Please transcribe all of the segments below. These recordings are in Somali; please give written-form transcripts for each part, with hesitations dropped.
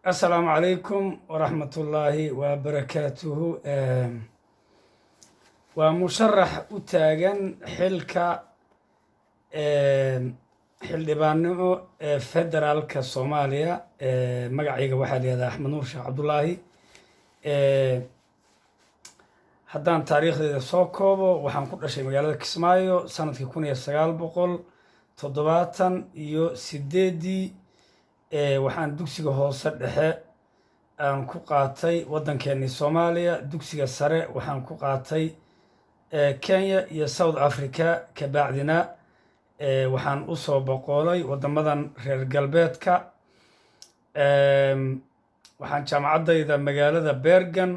السلام عليكم ورحمة الله وبركاته. ومشرح أتاجن حلك حلبانو فدرال كصوماليا مقعيق واحد هذا أحمد نور شاه عبد الله. haddaan taariikhdeeda soo koobo waxaan ku dhashay magaalada Kismaayo sanadkii 1978 waxaan dugsiga hoose dhexe aan ku qaatay waddankeennii Soomaaliya. dugsiga sare waxaan ku qaatay Kenya iyo South Africa. ka bacdina waxaan u soo boqolay waddamadan reer galbeedka. waxaan jaamacaddayda magaalada Bergen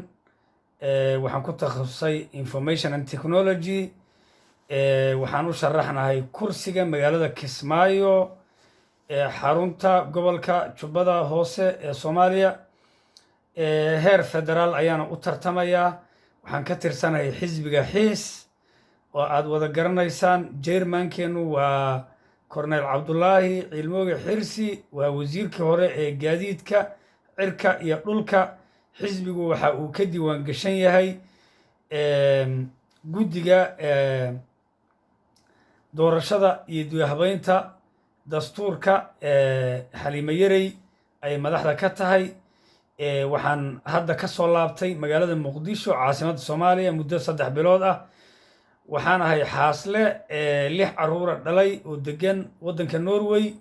waxaan ku takhasusay information and technology. waxaan u sharaxnahay kursiga magaalada Kismaayo xarunta gobolka Jubbada Hoose ee Soomaaliya. heer federaal ayaana u tartamayaa. waxaan ka tirsanahay xisbiga xiis oo aad wada garanaysaan. jeermankeenu waa Cornel Cabdullaahi Cilmooge Xirsi, waa wasiirkii hore ee gaadiidka cirka iyo dhulka. xisbigu waxa uu ka diiwaan gashan yahay guddiga doorashada iyo dib-u-habeynta dastuurka Xaliimo Yarey ay madaxda ka tahay. waxaan hadda ka soo laabtay magaalada Muqdisho caasimadda Soomaaliya muddo 3 bilood ah. waxaan ahay xaasle 6 caruura dhalay oo degan waddanka Norway.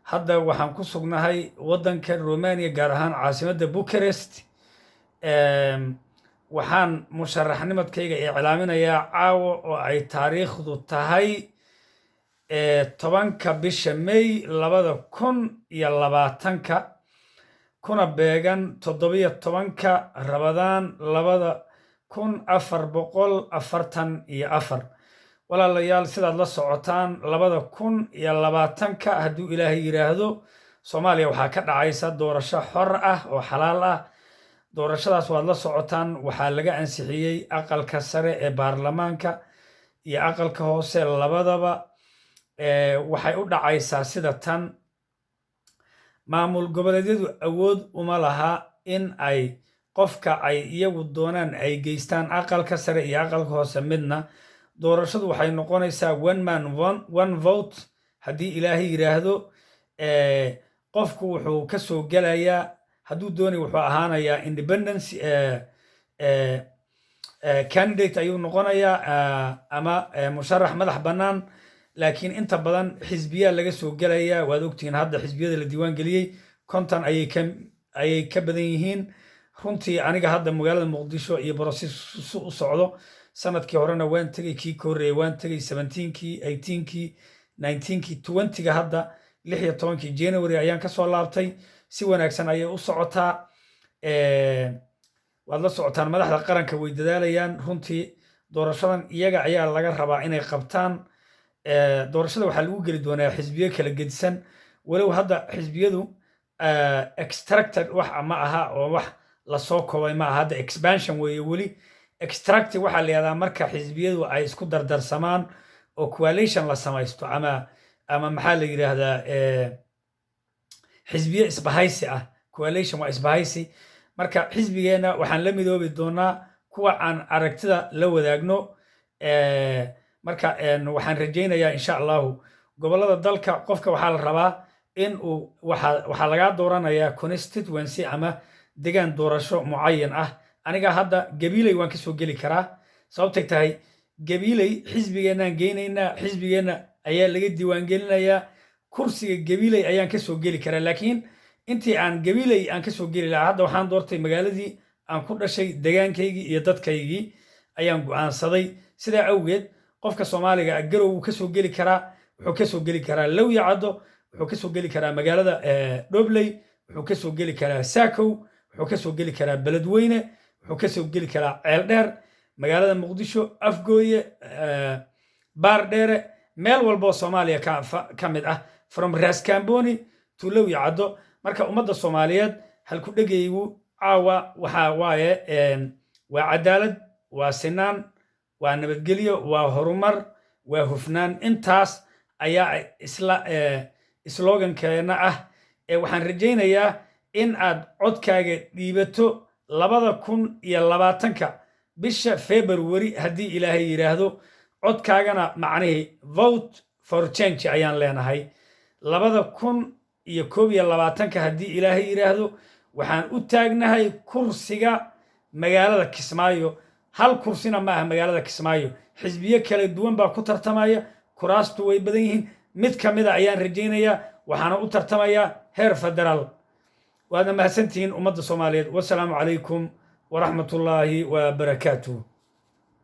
hadda waxaan ku sugnahay waddanka Romania, gaar ahaan caasimadda Bucharest. waxaan musharaxnimadkayga iclaaminayaa caawa oo ay taariikhdu tahay 10 bisha May 2020 kuna beegan 17 Rabadaan 2444. walaalayaal sidaad la socotaan 2020 hadduu ilaahay yiraahdo Soomaaliya waxaa ka dhacaysa doorasho xor ah oo xalaal ah. doorashadaas waad la socotaan, waxaa laga ansixiyey aqalka sare ee baarlamaanka iyo aqalka hoose labadaba. waxay u dhacaysaa sida tan: maamul goboleedyadu awood uma laha in ay qofka ay iyagu doonaan ay geystaan aqalka sare iyo aqalka hoose midna. doorashadu waxay noqonaysaa one man one vote haddii ilaahay yiraahdo. qofku wuxuu ka soo gelayaa, hadduu doonay wuxuu ahaanayaa independence candidate ayuu noqonayaa ama musharax madax bannaan. laakiin inta badan xisbiyaa laga soo gelayaa. waad ogtihiin hadda xisbiyada la diiwaan geliyey 50 ayay ka badan yihiin. runtii aniga hadda magaalada Muqdisho iyo borosiis u socdo. sanadkii horena waan tegay, kii ka horreeyay waan tegay 17kii 18kii 19kii 20ga. hadda 16 January ayaan ka soo laabtay. si wanaagsan ayay u socotaa. waad la socotaan madaxda qaranka way dadaalayaan. runtii doorashadan iyaga ayaa laga rabaa inay qabtaan. doorashada waxaa lagu geli doonaa xisbiyo kala gedisan. walow hadda xisbiyadu extracted wax ma aha oo wax lasoo koobay ma aha. hadda expansion weeye weli. extracted waxaa la yihahdaa marka xisbiyadu ay isku dardarsamaan oo coalition la samaysto ama maxaa la yidhaahdaa xisbiye isbahaysi ah. coalition waa isbahaysi. marka xisbigeenna waxaan la midoobi doonaa kuwa aan aragtida la wadaagno. marka waxaan rajaynayaa insha allahu gobollada dalka qofka waxaa la rabaa in uu waxaa lagaa dooranayaa constituency ama degaan doorasho mucayan ah. aniga hadda Gabiley waan ka soo geli karaa. sababtay tahay Gabiley xisbigeenaan geynaynaa, xisbigeenna ayaa laga diiwaan gelinayaa. kursiga Gabiley ayaan ka soo geli karaa. laakiin intii aan Gabiley aan ka soo geli lahaa, hadda waxaan doortay magaaladii aan ku dhashay, degaankaygii iyo dadkaygii ayaan go'aansaday. sidaa awgeed qofka Soomaaliga garow wuu ka soo geli karaa, wuxuu ka soo geli karaa Lowyacado, wuxuu ka soo geli karaa magaalada Dhobley, wuxuu ka soo geli karaa Saakow, wuxuu ka soo geli karaa Beledweyne, wuxuu ka soo geli karaa Ceeldheer, magaalada Muqdisho, Afgooye, Baardheere, meel walbo Soomaaliya ka mid ah, from Ras Kamboni to Lowyacado. marka ummadda Soomaaliyeed halku dhegaygu caawa waxaa waaye waa cadaalad, waa sinaan, waa nabadgelyo, waa horumar, waa hufnaan. intaas ayaa isla slogankeena ah. waxaan rajaynayaa in aad codkaaga dhiibato 2020 bisha February haddii ilaahay yiraahdo codkaagana macnaheedu vote for change ayaan leenahay 2021 haddii ilaahay yiraahdo waxaan u taagnahay kursiga magaalada Kismaayo hal kursina ma aha magaalada Kismaayo xisbiyo kala duwan baa ku tartamaya kuraastu way badan yihiin mid kamida ayaan rajaynayaa waxaana u tartamayaa heer federaal waadna mahadsantihiin ummadda Soomaaliyeed wassalaamu calaykum ورحمة الله وبركاته.